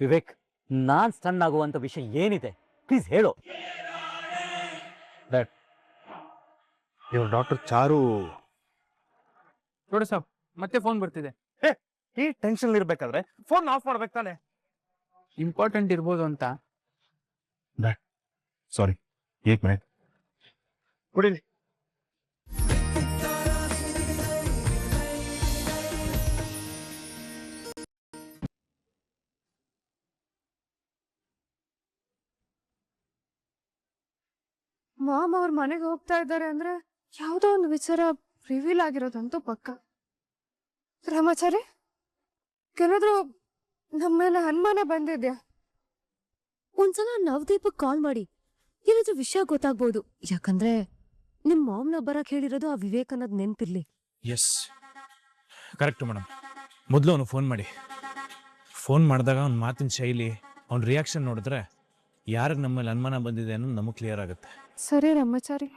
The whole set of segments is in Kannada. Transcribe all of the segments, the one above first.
ವಿವೇಕ್, ನಾನ್ ಸ್ಟನ್ ಆಗುವಂತ ವಿಷಯ ಏನಿದೆ ಪ್ಲೀಸ್ ಹೇಳು. ಡ್ಯಾಡ್, ಇವ್ರ ಡಾಕ್ಟರ್ ಚಾರು ನೋಡಿ ಸಾಬ್, ಮತ್ತೆ ಫೋನ್ ಬರ್ತಿದೆ. ಈ ಟೆನ್ಷನ್ ಇರ್ಬೇಕಾದ್ರೆ ಫೋನ್ ಆಫ್ ಮಾಡ್ಬೇಕು ತಾನೆ. ಇಂಪಾರ್ಟೆಂಟ್ ಇರ್ಬೋದು ಅಂತ. ಸಾರಿ, ಏಕ್ ಮಿನಿಟ್ ಕುಡೀಲಿ. ಮಾಮ್ ಅವ್ರ ಮನೆಗೆ ಹೋಗ್ತಾ ಇದ್ದಾರೆ ಅಂದ್ರೆ ಯಾವುದೋ ಒಂದು ವಿಚಾರ ರಿವೀಲ್ ಆಗಿರೋದಂತೂ ಪಕ್ಕ. ರಾಮಾಚಾರಿ, ಏನಾದ್ರೂ ನಮ್ಮ ಮೇಲೆ ಅನುಮಾನ ಬಂದಿದ್ಯಾ? ಒಂದ್ಸಲ ನವದೀಪಕ್ ಕಾಲ್ ಮಾಡಿ ಏನಾದ್ರೂ ವಿಷಯ ಗೊತ್ತಾಗ್ಬೋದು. ಯಾಕಂದ್ರೆ ನಿಮ್ ಮಾಮ್ನ ಬರಕ್ ಹೇಳಿರೋದು ಆ ವಿವೇಕ್ ಅನ್ನೋದ್ ನೆನ್ಪಿರ್ಲಿ. S, correct madam. ಮೊದಲು ಅವನು ಫೋನ್ ಮಾಡಿ. ಫೋನ್ ಮಾಡಿದಾಗ ಅವ್ನ ಮಾತಿನ ಶೈಲಿ, ಅವ್ನ ರಿಯಾಕ್ಷನ್ ನೋಡಿದ್ರೆ ಯಾರಿಗೆ ನಮ್ಮಲ್ಲಿ ಅನುಮಾನ ಬಂದಿದೆ ಅನ್ನೋದು ನಮಗೆ ಕ್ಲಿಯರ್ ಆಗುತ್ತೆ. ಸರಿ ರಾಮಾಚಾರಿ.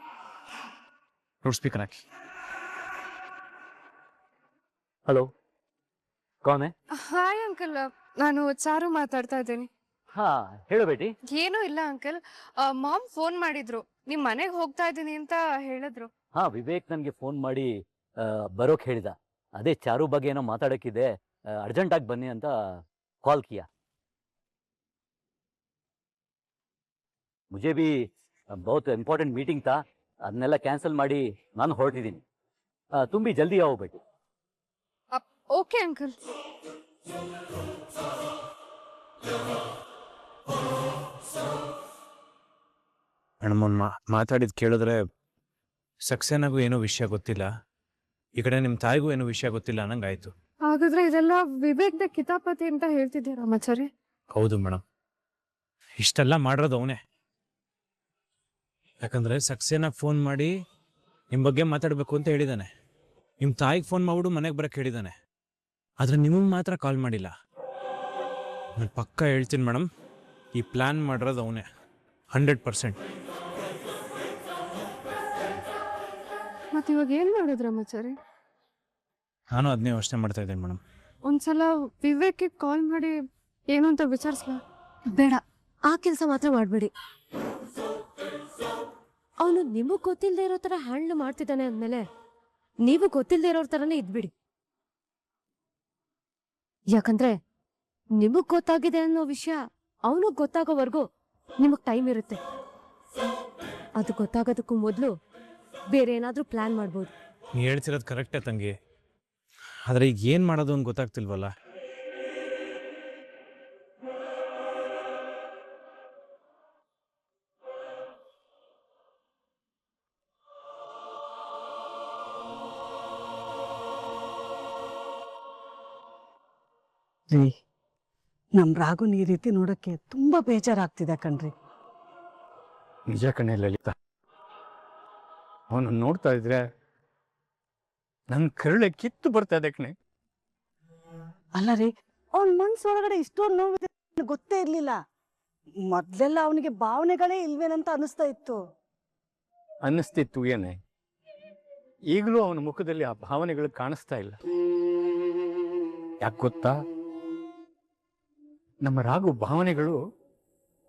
ಲೌಡ್ ಸ್ಪೀಕರ್ ಹಾಕಿ. ಹಲೋ, ಕೌನ್ ಹೈ? ಹಾಯ್ ಅಂಕಲ್, ನಾನು ಚಾರು ಮಾತಾಡ್ತಾ ಇದ್ದೀನಿ. ಹಾ, ಹೇಳು ಬೇಟಿ. ಏನೂ ಇಲ್ಲ ಅಂಕಲ್, ಮಾಮ್ ಫೋನ್ ಮಾಡಿದ್ರು, ನಿಮ್ ಮನೆಗೆ ಹೋಗ್ತಾ ಇದ್ದೀನಿ ಅಂತ ಹೇಳಿದ್ರು. ಹಾ, ವಿವೇಕ್ ನನ್ಗೆ ಫೋನ್ ಮಾಡಿ ಬರೋಕ್ ಹೇಳಿದ. ಅದೇ ಚಾರು ಬಗ್ಗೆ ಏನೋ ಮಾತಾಡಕ್ಕಿದೆ, ಅರ್ಜೆಂಟ್ ಆಗಿ ಬನ್ನಿ ಅಂತ ಕಾಲ್ ಕಿಯಾ. ಮುझे भी बहुत इंपॉर्टेंट मीटिंग था, ಅದನ್ನೆಲ್ಲ ಕ್ಯಾನ್ಸಲ್ ಮಾಡಿ ನಾನು ಹೊರಟಿದ್ದೀನಿ. तुम भी जल्दी आओ बेटी. Okay uncle. ಮೇಡಮ್, ಮಾತಾಡಿದ್ ಕೇಳಿದ್ರೆ ಸಕ್ಸೇನಾಗೂ ಏನೋ ವಿಷಯ ಗೊತ್ತಿಲ್ಲ, ಈ ಕಡೆ ನಿಮ್ಮ ತಾಯಿಗೂ ಏನೋ ವಿಷಯ ಗೊತ್ತಿಲ್ಲ ಅನ್ನಂಗಾಯ್ತು. ಹಾಗಾದ್ರೆ ಇದೆಲ್ಲ ವಿವೇಕ್ದ ಕಿತಾಪತಿ ಅಂತ ಹೇಳ್ತಿದ್ದೆ ರಾಮಾಚಾರಿ? ಹೌದು ಮೇಡಮ್, ಇಷ್ಟೆಲ್ಲ ಮಾಡಿರೋದು ಅವನೇ. ಯಾಕಂದ್ರೆ ಸಕ್ಸೇನಾಗ ಫೋನ್ ಮಾಡಿ ನಿಮ್ಮ ಬಗ್ಗೆ ಮಾತಾಡಬೇಕು ಅಂತ ಹೇಳಿದ್ದಾನೆ. ನಿಮ್ಮ ತಾಯಿಗೆ ಫೋನ್ ಮಾಡ್ಬಿಡು ಮನೆಗೆ ಬರಕ್ಕೆ ಹೇಳಿದ್ದಾನೆ. ಆದರೆ ನಿಮಗೆ ಮಾತ್ರ ಕಾಲ್ ಮಾಡಿಲ್ಲ. ನಾನು ಪಕ್ಕ ಹೇಳ್ತೀನಿ ಮೇಡಮ್, ಈ ಪ್ಲ್ಯಾನ್ ಮಾಡಿರೋದು ಅವನೇ 100%. ಮತ್ತೆ ಇವಾಗ ಏನ್ ಮಾಡೋದು ರಾಮಾಚಾರಿ? ನಾನು ಅದನ್ನೇ ಯೋಚನೆ ಮಾಡ್ತಾ ಇದ್ದೇನೆ ಮೇಡಮ್. ಒಂದ್ಸಲ ವಿವೇಕ್ಗೆ ಕಾಲ್ ಮಾಡಿ ಏನು ಅಂತ ವಿಚಾರಿಸ್ಲಾ? ಬೇಡ, ಆ ಕೆಲಸ ಮಾತ್ರ ಮಾಡ್ಬೇಡಿ. ಅವನು ನಿಮಗ್ ಗೊತ್ತಿಲ್ಲದೆ ಇರೋ ತರ ಹ್ಯಾಂಡಲ್ ಮಾಡ್ತಿದ್ದಾನೆ ಅಂದ್ಮೇಲೆ ನೀವು ಗೊತ್ತಿಲ್ಲದೆ ಇರೋ ತರನೇ ಇದ್ಬಿಡಿ. ಯಾಕಂದ್ರೆ ನಿಮಗ್ ಗೊತ್ತಾಗಿದೆ ಅನ್ನೋ ವಿಷಯ ಅವನಿಗೆ ಗೊತ್ತಾಗೋವರೆಗೂ ನಿಮಗ್ ಟೈಮ್ ಇರುತ್ತೆ. ಅದು ಗೊತ್ತಾಗೋದಕ್ಕೂ ಮೊದಲು ಬೇರೆ ಏನಾದ್ರೂ ಪ್ಲಾನ್ ಮಾಡ್ಬೋದು. ನೀ ಹೇಳ್ತಿರೋದು ಕರೆಕ್ಟೇ ತಂಗಿ, ಆದರೆ ಈಗ ಏನು ಮಾಡೋದು ಅಂತ ಗೊತ್ತಾಗ್ತಿಲ್ವಲ್ಲ. ನಮ್ ರಾಗುನ್ ಈ ರೀತಿ ನೋಡಕ್ಕೆ ತುಂಬಾ ಬೇಜಾರಾಗ್ತಿದೆ ಕಣ್ರಿ. ನಿಜ ಕಣೆ ಲಲಿತಾ, ಅವನು ನೋಡ್ತಾ ಇದ್ರೆ ನನ್ ಕರುಳೆ ಕಿತ್ತು ಬರ್ತಾ ಇದೆ ಕಣೆ. ಅಲ್ಲ ರೀ, ಅವನ್ ಮನ್ಸೊಳಗಡೆ ಇಷ್ಟೊಂದು ನೋವಿದೆ ಗೊತ್ತೇ ಇರ್ಲಿಲ್ಲ. ಮೊದ್ಲೆಲ್ಲ ಅವನಿಗೆ ಭಾವನೆಗಳೇ ಇಲ್ವೇನಂತ ಅನಿಸ್ತಾ ಇತ್ತು. ಅನ್ನಿಸ್ತಿತ್ತು ಏನೇ, ಈಗಲೂ ಅವನ ಮುಖದಲ್ಲಿ ಆ ಭಾವನೆಗಳು ಕಾಣಿಸ್ತಾ ಇಲ್ಲ. ಯಾಕೆ ಗೊತ್ತಾ, ನಮ್ಮ ರಾಗು ಭಾವನೆಗಳು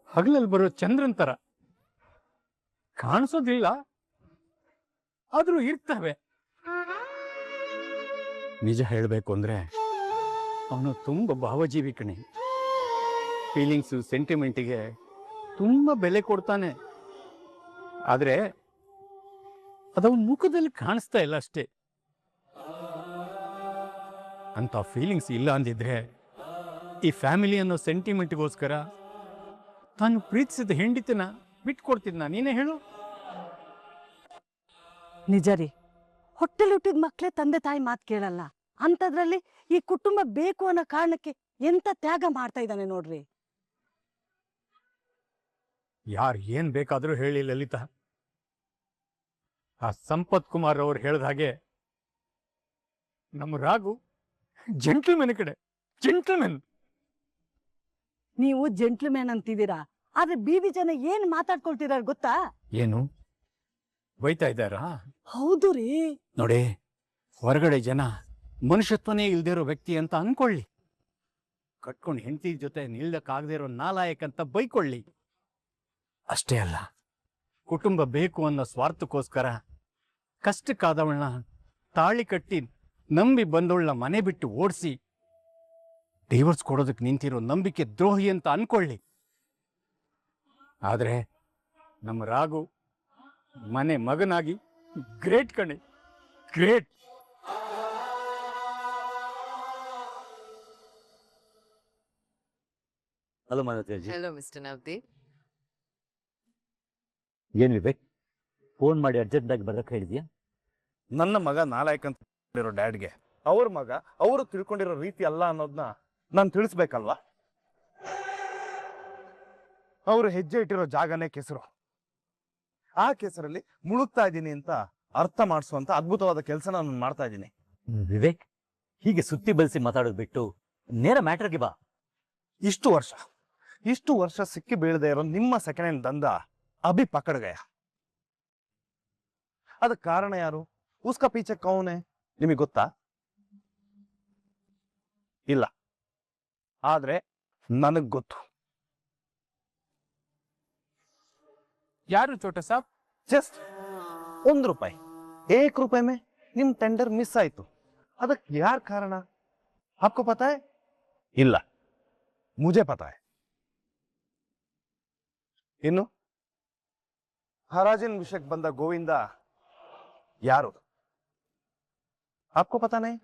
ಹಗಲಲ್ಲಿ ಬರೋ ಚಂದ್ರನ್ ತರ ಕಾಣಿಸೋದಿಲ್ಲ, ಆದ್ರೂ ಇರ್ತವೆ. ನಿಜ ಹೇಳ್ಬೇಕು ಅಂದ್ರೆ ಅವನು ತುಂಬ ಭಾವಜೀವಿ ಕಣೆ. ಫೀಲಿಂಗ್ಸು, ಸೆಂಟಿಮೆಂಟಿಗೆ ತುಂಬ ಬೆಲೆ ಕೊಡ್ತಾನೆ. ಆದ್ರೆ ಅದವನ ಮುಖದಲ್ಲಿ ಕಾಣಿಸ್ತಾ ಇಲ್ಲ ಅಷ್ಟೇ. ಅಂತ ಫೀಲಿಂಗ್ಸ್ ಇಲ್ಲ ಅಂದಿದ್ರೆ ಈ ಫ್ಯಾಮಿಲಿ ಅನ್ನೋ ಸೆಂಟಿಮೆಂಟ್ಗೋಸ್ಕರ ತಾನು ಪ್ರೀತಿಸಿದ ಹೆಂಡತಿನ ಬಿಟ್ಕೊಡ್ತಿದ್ನ? ನೀನೇ ಹೇಳು. ನಿಜ ರೀ, ಹೊಟ್ಟೆಲ್ ಹುಟ್ಟಿದ ಮಕ್ಳೇ ತಂದೆ ತಾಯಿ ಮಾತು ಕೇಳಲ್ಲ. ಅಂತದ್ರಲ್ಲಿ ಈ ಕುಟುಂಬ ಬೇಕು ಅನ್ನೋ ಕಾರಣಕ್ಕೆ ಎಂತ ತ್ಯಾಗ ಮಾಡ್ತಾ ಇದ್ದಾನೆ ನೋಡ್ರಿ. ಯಾರು ಏನ್ ಬೇಕಾದ್ರೂ ಹೇಳಿ ಲಲಿತಾ, ಆ ಸಂಪತ್ ಕುಮಾರ್ ಅವ್ರು ಹೇಳ್ದ ಹಾಗೆ ನಮ್ಮ ರಾಗು ಜೆಂಟಲ್ಮೆನ್ ಕಡೆ ಜೆಂಟಲ್ಮೆನ್. ನೀವು ಜೆಂಟ್ಲ್ಮ್ಯಾನ್ ಅಂತಿದ್ದೀರಾ, ಆದ್ರೆ ಬೀದಿ ಜನ ಏನ್ ಮಾತಾಡ್ಕೊಳ್ತಿದಾರ ಗೊತ್ತಾ? ಏನು ಬೈತಾ ಇದ್ದಾರಾ? ಹೌದು ರೀ. ನೋಡಿ, ಹೊರಗಡೆ ಜನ ಮನುಷ್ಯತ್ವನೇ ಇಲ್ದೇ ಇರೋ ವ್ಯಕ್ತಿ ಅಂತ ಅನ್ಕೊಳ್ಳಿ, ಕಟ್ಕೊಂಡು ಹೆಂಡತಿ ಜೊತೆ ನಿಲ್ದಕ್ಕಾಗದೇ ಇರೋ ನಾಲಾಯಕ್ ಅಂತ ಬೈಕೊಳ್ಳಿ. ಅಷ್ಟೇ ಅಲ್ಲ, ಕುಟುಂಬ ಬೇಕು ಅನ್ನೋ ಸ್ವಾರ್ಥಕ್ಕೋಸ್ಕರ ಕಷ್ಟಕ್ಕಾದವಳನ್ನ ತಾಳಿ ಕಟ್ಟಿ ನಂಬಿ ಬಂದವಳನ್ನ ಮನೆ ಬಿಟ್ಟು ಓಡಿಸಿ ಡೈವರ್ಸ್ ಕೊಡೋದಕ್ಕೆ ನಿಂತಿರೋ ನಂಬಿಕೆ ದ್ರೋಹಿ ಅಂತ ಅನ್ಕೊಳ್ಳಿ. ಆದರೆ ನಮ್ಮ ರಾಘು ಮನೆ ಮಗನಾಗಿ ಗ್ರೇಟ್ ಕಣೆ, great. Hello Manoj. Hello mister Navdeep. ಏನ್ ವಿವೇಕ್, ಫೋನ್ ಮಾಡಿ ಅರ್ಜೆಂಟಾಗಿ ಬರೋಕೆ ಹೇಳಿದ್ಯಾ? ನನ್ನ ಮಗ ನಾಲಾಯಕ್ ಅಂತ ಇರೋ ಡ್ಯಾಡ್ಗೆ ಅವ್ರ ಮಗ ಅವರು ತಿಳ್ಕೊಂಡಿರೋ ರೀತಿ ಅಲ್ಲ ಅನ್ನೋದನ್ನ ನಾನು ತಿಳಿಸ್ಬೇಕಲ್ವಾ? ಅವರು ಹೆಜ್ಜೆ ಇಟ್ಟಿರೋ ಜಾಗನೇ ಕೆಸರು. ಆ ಕೆಸರಲ್ಲಿ ಮುಳುಗ್ತಾ ಇದ್ದೀನಿ ಅಂತ ಅರ್ಥ ಮಾಡಿಸುವಂತ ಅದ್ಭುತವಾದ ಕೆಲಸ ನಾನು ಮಾಡ್ತಾ ಇದ್ದೀನಿ. ವಿವೇಕ್, ಹೀಗೆ ಸುತ್ತಿ ಬಳಸಿ ಮಾತಾಡೋದು ಬಿಟ್ಟು ನೇರ ಮ್ಯಾಟರ್ಗೆ ಬಾ. ಇಷ್ಟು ವರ್ಷ ಸಿಕ್ಕಿ ಬೀಳದೆ ಇರೋ ನಿಮ್ಮ ಸೆಕೆಂಡ್ ಹ್ಯಾಂಡ್ ದಂಧ ಅಭಿ ಪಕಡ್ ಗಯ. ಅದಕ್ಕೆ ಕಾರಣ ಯಾರು? ಉಸ್ಕಾ ಪೀಚೆ ಕೌನ್ ಹೈ ನಿಮಗೆ ಗೊತ್ತಾ? ಇಲ್ಲ, ಆದ್ರೆ ನನಗ್ ಗೊತ್ತು. ಯಾರು ಚೋಟಾ ಸಾಬ್? ಜಸ್ಟ್ ₹1, ₹1 में ನಿಮ್ ಟೆಂಡರ್ ಮಿಸ್ ಆಯ್ತು. ಅದಕ್ಕೆ ಯಾರ್ ಕಾರಣ आपको पता है? ಇಲ್ಲ, मुझे पता है. ಇನ್ನು ಹರಾಜಿನ ವಿಷಯಕ್ಕೆ ಬಂದ ಗೋವಿಂದ ಯಾರು? आपको पता नहीं?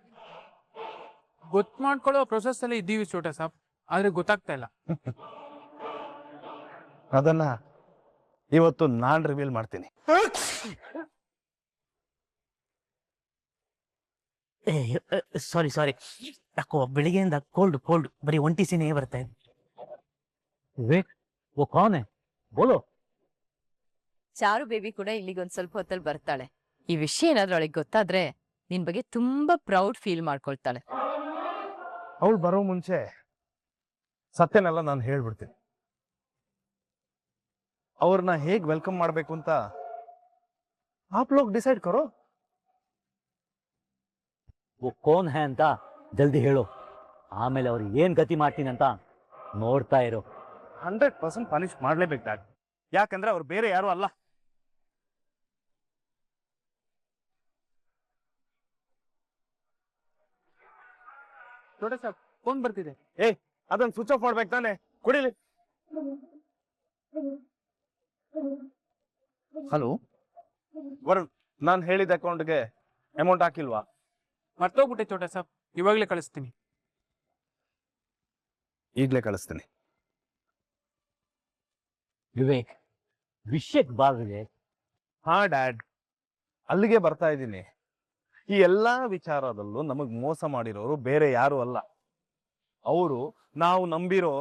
ಗೊತ್ತು ಮಾಡ್ಕೊಳ್ಳೋ ಪ್ರೊಸೆಸ್ ಅಲ್ಲಿ ಇದ್ದೀವಿ ಚೋಟಾ ಸಾಬ್, ಆದ್ರೆ ಗೊತ್ತಾಗ್ತಾ ಇಲ್ಲ. ಅದನ್ನ ಇವತ್ತು ನಾನ್ ರಿವೀಲ್ ಮಾಡ್ತೀನಿ. ಸಾರಿ ಯಾಕೋ ಬೆಳಿಗ್ಗೆಯಿಂದ ಕೋಲ್ಡ್ ಬರೀ ಒಂಟಿಸಿನೇ ಬರ್ತಾ ಇದೆ. ವಿವೇಕ್, ಓ ಕಾನ್ ಹೈ ಬೋಲೋ. ಚಾರು ಬೇಬಿ ಕೂಡ ಇಲ್ಲಿಗೊಂದ್ ಸ್ವಲ್ಪ ಹೊತ್ತಲ್ಲಿ ಬರ್ತಾಳೆ. ಈ ವಿಷಯ ಏನಾದ್ರೂ ಅವಳಿಗೆ ಗೊತ್ತಾದ್ರೆ ನಿನ್ ಬಗ್ಗೆ ತುಂಬಾ ಪ್ರೌಡ್ ಫೀಲ್ ಮಾಡ್ಕೊಳ್ತಾಳೆ. ಅವಳು ಬರೋ ಮುಂಚೆ ಸತ್ಯನೆಲ್ಲ ನಾನು ಹೇಳ್ಬಿಡ್ತೀನಿ. ಅವ್ರನ್ನ ಹೇಗ್ ವೆಲ್ಕಮ್ ಮಾಡ್ಬೇಕು ಅಂತ ಆಪ್ ಲೋಗ್ ಡಿಸೈಡ್ ಕರೋ. ಓ ಕೋನ್ ಹೈ ಅಂತ ಜಲ್ದಿ ಹೇಳು, ಆಮೇಲೆ ಅವ್ರು ಏನ್ ಗತಿ ಮಾಡ್ತೀನಿ ಅಂತ ನೋಡ್ತಾ ಇರೋ. 100% ಪನಿಷ್ ಮಾಡ್ಲೇಬೇಕು ಡ್ಯಾಡ್, ಯಾಕಂದ್ರೆ ಅವ್ರು ಬೇರೆ ಯಾರು ಅಲ್ಲ. ಚೋಟಾ ಸಾಬ್ ಫೋನ್ ಬರ್ತಿದೆ. ಅದನ್ನ ಸ್ವಿಚ್ ಆಫ್ ಮಾಡ್ಬೇಕು ತಾನೆ, ಕುಡಿಲಿ. ಹಲೋ ವರುಣ್, ನಾನು ಹೇಳಿದ ಅಕೌಂಟ್ಗೆ ಅಮೌಂಟ್ ಹಾಕಿಲ್ವಾ? ಮರ್ತೋಗ್ಬಿಟ್ಟೆ ಚೋಟಾ ಸಾಬ್, ಇವಾಗ್ಲೇ ಕಳಿಸ್ತೀನಿ. ಈಗ್ಲೇ ಕಳಿಸ್ತೀನಿ. ವಿವೇಕ್, ವಿಷಯಕ್ಕೆ ಬಾ ವಿವೇಕ್. ಹಾ ಡ್ಯಾಡ್, ಅಲ್ಲಿಗೆ ಬರ್ತಾ ಇದ್ದೀನಿ. ಈ ಎಲ್ಲಾ ವಿಚಾರದಲ್ಲೂ ನಮಗ್ ಮೋಸ ಮಾಡಿರೋರು ಬೇರೆ ಯಾರು ಅಲ್ಲ. ಅವರು ನಾವು ನಂಬಿರೋ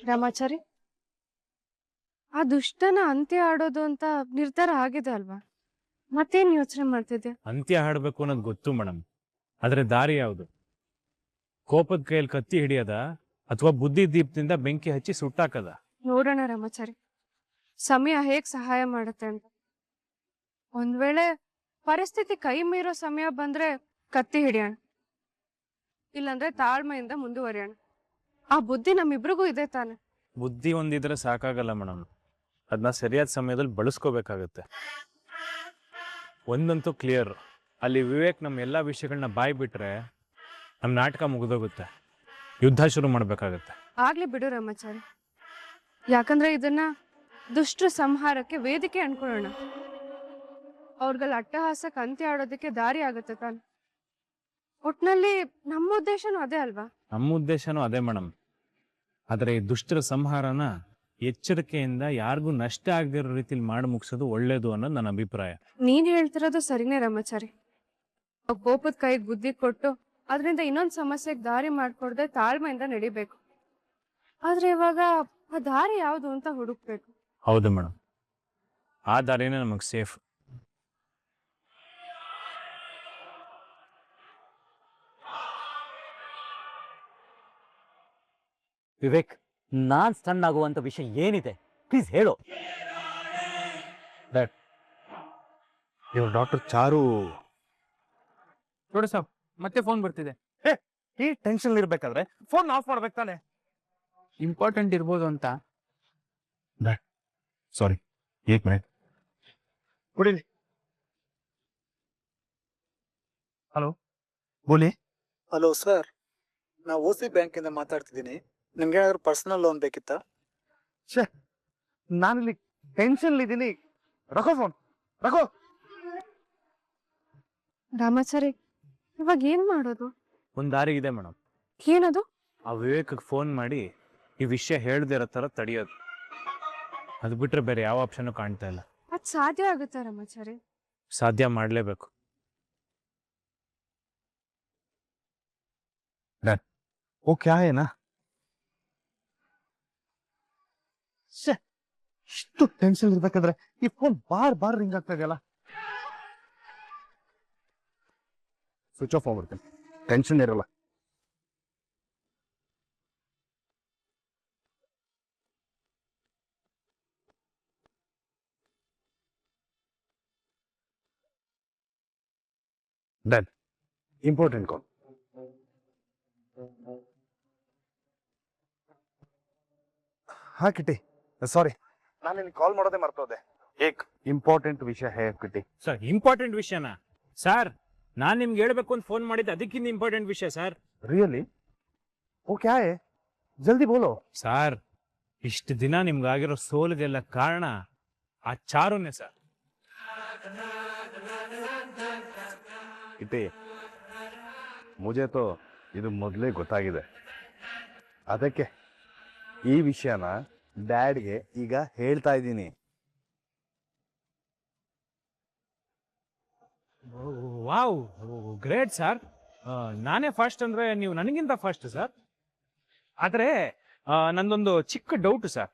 ರಾಮಾಚಾರಿ, ಆ ದುಷ್ಟನ ಅಂತ್ಯ ಆಡೋದು ಅಂತ ನಿರ್ಧಾರ ಆಗಿದೆ ಅಲ್ವಾ? ಮತ್ತೇನ್ ಯೋಚನೆ ಮಾಡ್ತಿದ್ಯಾ? ಅಂತ್ಯ ಹಾಡಬೇಕು ಅನ್ನೋದು ಗೊತ್ತು ಮೇಡಮ್, ಆದ್ರೆ ದಾರಿ ಯಾವುದು? ಕೋಪದ ಕೈಯಲ್ಲಿ ಕತ್ತಿ ಹಿಡಿಯದ ಅಥವಾ ಬುದ್ಧಿ ದೀಪದಿಂದ ಬೆಂಕಿ ಹಚ್ಚಿ ಸುಟ್ಟಾಕದ? ನೋಡೋಣ ರಾಮಾಚಾರಿ, ಸಮಯ ಹೇಗ್ ಸಹಾಯ ಮಾಡುತ್ತೆ ಅಂತ. ಒಂದ್ ವೇಳೆ ಪರಿಸ್ಥಿತಿ ಕೈ ಮೀರೋ ಸಮಯ ಬಂದ್ರೆ ಕತ್ತಿ ಹಿಡಿಯೋಣ, ಇಲ್ಲಾಂದ್ರೆ ತಾಳ್ಮೆಯಿಂದ ಮುಂದುವರಿಯೋಣ. ಆ ಬುದ್ಧಿ ನಮ್ಮಿಬ್ರಿಗೂ ಇದೆ ತಾನೆ. ಬುದ್ಧಿ ಒಂದಿದ್ರೆ ಸಾಕಾಗಲ್ಲ ಮೇಡಮ್, ಅದನ್ನ ಸರಿಯಾದ ಸಮಯದಲ್ಲಿ ಬಳಸ್ಕೋಬೇಕಾಗತ್ತೆ. ಒಂದಂತೂ ಕ್ಲಿಯರ್, ಅಲ್ಲಿ ವಿವೇಕ್ ನಮ್ಮ ಎಲ್ಲ ವಿಷಯಗಳನ್ನ ಬಾಯಿ ಬಿಟ್ರೆ ನಮ್ಮ ನಾಟಕ ಮುಗಿದೋಗುತ್ತೆ, ಯುದ್ಧ ಶುರು ಮಾಡ್ಬೇಕಾಗತ್ತೆ. ಆಗ್ಲಿ ಬಿಡು ರಾಮಾಚಾರಿ, ಯಾಕಂದ್ರೆ ಇದನ್ನ ದುಷ್ಟರ ಸಂಹಾರಕ್ಕೆ ವೇದಿಕೆ ಅನ್ಕೊಳ್ಳೋಣ. ಅವ್ರಿಗೆಲ್ಲ ಅಟ್ಟಹಾಸಕ್ಕೆ ಅಂತ್ಯ ಆಡೋದಕ್ಕೆ ದಾರಿ ಆಗುತ್ತೆ ತಾನೆ. ಒಟ್ನಲ್ಲಿ ನಮ್ಮ ಉದ್ದೇಶನೂ ಅದೇ ಅಲ್ವಾ? ನಮ್ಮ ಉದ್ದೇಶನೂ ಅದೇ ಮೇಡಮ್, ಆದರೆ ಈ ದುಷ್ಟರ ಸಂಹಾರನ ಎಚ್ಚರಿಕೆಯಿಂದ ಯಾರಿಗೂ ನಷ್ಟ ಆಗದಿರೋ ರೀತಿಲಿ ಮಾಡಿ ಮುಗಿಸೋದು ಒಳ್ಳೇದು ಅನ್ನೋದು ನನ್ನ ಅಭಿಪ್ರಾಯ. ನೀನ್ ಹೇಳ್ತಿರೋದು ಸರಿನೇ ರಾಮಾಚಾರಿ. ಕೋಪದ ಕೈಗೆ ಬುದ್ಧಿ ಕೊಟ್ಟು ಅದರಿಂದ ಇನ್ನೊಂದು ಸಮಸ್ಯೆಗೆ ದಾರಿ ಮಾಡ್ಕೊಡ್ದೆ ತಾಳ್ಮೆಯಿಂದ ನಡಿಬೇಕು. ಆದ್ರೆ ಇವಾಗ ಆ ದಾರಿ ಯಾವುದು ಅಂತ ಹುಡುಕ್ಬೇಕು. ಹೌದು ಮೇಡಮ್, ಆ ದಾರಿನೇ ನಮಗೆ ಸೇಫ್. ವಿವೇಕ್, ನಾನ್ ಸ್ಟನ್ ಆಗುವಂತ ವಿಷಯ ಏನಿದೆ ಪ್ಲೀಸ್ ಹೇಳು. ಇವ್ರ ಡಾಕ್ಟರ್ ಚಾರು ನೋಡಿ ಸಾಬ್, ಮತ್ತೆ ಫೋನ್ ಬರ್ತಿದೆ. ಈ ಟೆನ್ಷನ್ ಇರ್ಬೇಕಾದ್ರೆ ಫೋನ್ ಆಫ್ ಮಾಡ್ಬೇಕು ತಾನೆ. ಇಂಪಾರ್ಟೆಂಟ್ ಇರ್ಬೋದು ಅಂತ. ಸಾರಿ, 1 ಮಿನಿಟ್ ಕುಡೀಲಿ. ಹಲೋ, ಬೋಲಿ. ಹಲೋ ಸರ್, ನಾವು OC ಬ್ಯಾಂಕಿಂದ ಮಾತಾಡ್ತಿದ್ದೀನಿ. ನಿಮ್ಗೆ ಏನಾದ್ರು ಪರ್ಸನಲ್ ಲೋನ್ ಬೇಕಿತ್ತಾ? ನಾನಿಲ್ಲಿ ಟೆನ್ಷನ್ ಇದ್ದೀನಿ. ರಘು ಫೋನ್, ರಘು. ರಾಮಾಚಾರಿ, ಇವಾಗ ಏನ್ ಮಾಡೋದು? ಒಂದು ದಾರಿ ಇದೆ ಮೇಡಮ್. ಏನದು? ಆ ವಿವೇಕ್ಗೆ ಫೋನ್ ಮಾಡಿ ಈ ವಿಷಯ ಹೇಳ್ದೇ ಇರೋ ಥರ ತಡೆಯೋದು. ಅದು ಬಿಟ್ರೆ ಬೇರೆ ಯಾವ ಆಪ್ಷನ್ ಕಾಣ್ತಾ ಇಲ್ಲ. ಅದ್ ಸಾಧ್ಯ ಆಗುತ್ತಾ ರಾಮಾಚಾರಿ? ಸಾಧ್ಯ ಮಾಡಲೇಬೇಕು. ಓ ಕ್ಯಾ ಏನಾ? ಇಷ್ಟು ಟೆನ್ಷನ್ ಇರ್ಬೇಕಾದ್ರೆ ಈ ಫೋನ್ ಬಾರ್ ರಿಂಗ್ ಆಗ್ತಾ ಇದೆಯಲ್ಲ. ಸ್ವಿಚ್ ಆಫ್ ಆಗ್ಬಿಡ್ತೀನಿ, ಟೆನ್ಷನ್ ಇರಲ್ಲ. ಡನ್. Important call. ಹಾ ಕಿಟ್ಟಿ, ಸಾರಿ, ನಾನು ನಿನ್ಗೆ ಕಾಲ್ ಮಾಡೋದೇ ಮರ್ತೋದೆ. ಏಕ್ ಇಂಪಾರ್ಟೆಂಟ್ ವಿಷಯ ಹೇ ಕಿಟ್ಟಿ. ಸರ್, ಇಂಪಾರ್ಟೆಂಟ್ ವಿಷಯನಾ? ಸರ್, ನಾನು ನಿಮ್ಗೆ ಹೇಳ್ಬೇಕು ಅಂತ ಫೋನ್ ಮಾಡಿದ್ದೆ, ಅದಕ್ಕಿಂತ ಇಂಪಾರ್ಟೆಂಟ್ ವಿಷಯ ಸರ್. ರಿಯಲಿ? ಓ ಕ್ಯಾ ಹೇ? ಜಲ್ದಿ ಬೋಲೋ. ಸರ್, ಇಷ್ಟು ದಿನ ನಿಮ್ಗಾಗಿರೋ ಸೋಲಿದೆಲ್ಲ ಕಾರಣ ಆ ಚಾರುನೇ ಸರ್. ಕಿಟ್ಟಿ, ಮುಜೆ ತೋ ಇದು ಮೊದಲೇ ಗೊತ್ತಾಗಿದೆ. ಅದಕ್ಕೆ ಈ ವಿಷಯನ ಡ್ಯಾಡ್ಗೆ ಈಗ ಹೇಳ್ತಾ ಇದ್ದೀನಿ. Wow, great sir. ನಾನೇ ಫಸ್ಟ್ ಅಂದ್ರೆ ನೀವು ನನಗಿಂತ ಫಸ್ಟ್ ಸರ್. ಆದರೆ ನಂದೊಂದು ಚಿಕ್ಕ ಡೌಟ್ ಸರ್.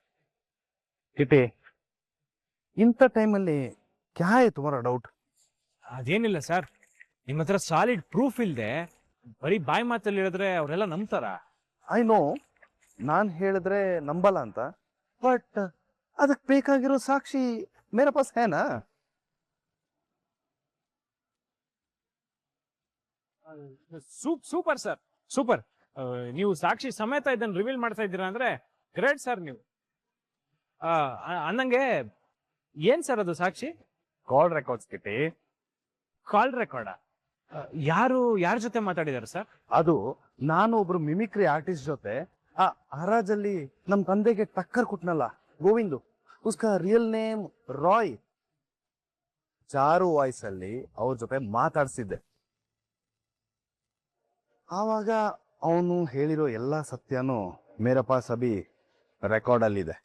ಕಿಟ್ಟಿ, ಇಂಥ ಟೈಮಲ್ಲಿ ಕ್ಯಾ ಹೇ ತುಮಾರ ಡೌಟ್? ಅದೇನಿಲ್ಲ ಸರ್, ನಿಮ್ಮ ಹತ್ರ ಸಾಲಿಡ್ ಪ್ರೂಫ್ ಇಲ್ಲದೆ ಬರೀ ಬಾಯಿ ಮಾತಲ್ಲಿ ಹೇಳಿದ್ರೆ ಅವರೆಲ್ಲ ನಂಬ್ತಾರ? ಐ ನೋ, ನಾನು ಹೇಳಿದ್ರೆ ನಂಬಲ್ಲ ಅಂತ, ಬಟ್ ಅದಕ್ಕೆ ಬೇಕಾಗಿರೋ ಸಾಕ್ಷಿ ಮೇರೆ ಪಾಸ್ ಹೇನಾ? Super sir, super. ನೀವು ಸಾಕ್ಷಿ ಸಮೇತ ಇದನ್ನ ರಿವೀಲ್ ಮಾಡ್ತಾ ಇದ್ದೀರಾ ಅಂದ್ರೆ ಗ್ರೇಟ್ ಸರ್ ನೀವು. ಅನ್ನಂಗೆ ಏನ್ ಸರ್ ಅದು ಸಾಕ್ಷಿ? Call records Kitti. Call record? ಯಾರ ಜೊತೆ ಮಾತಾಡಿದಾರೆ ಸರ್? ಅದು ನಾನು ಒಬ್ರು ಮಿಮಿಕ್ರಿ ಆರ್ಟಿಸ್ಟ್ ಜೊತೆ ಆ ಹರಾಜಲ್ಲಿ ನಮ್ ತಂದೆಗೆ ಟಕ್ಕರ್ ಕೊಟ್ನಲ್ಲ ಗೋವಿಂದು, ಉಸ್ಕಾ ರಿಯಲ್ ನೇಮ್ ರಾಯ್. ಚಾರು ವಾಯ್ಸ್ ಅಲ್ಲಿ ಅವ್ರ ಜೊತೆ ಮಾತಾಡ್ಸಿದ್ದೆ. ಆವಾಗ ಅವನು ಹೇಳಿರೋ ಎಲ್ಲಾ ಸತ್ಯನೂ ಮೇರ ಪಾಸ್ ಅಭಿ ರೆಕಾರ್ಡ್ ಅಲ್ಲಿದೆ.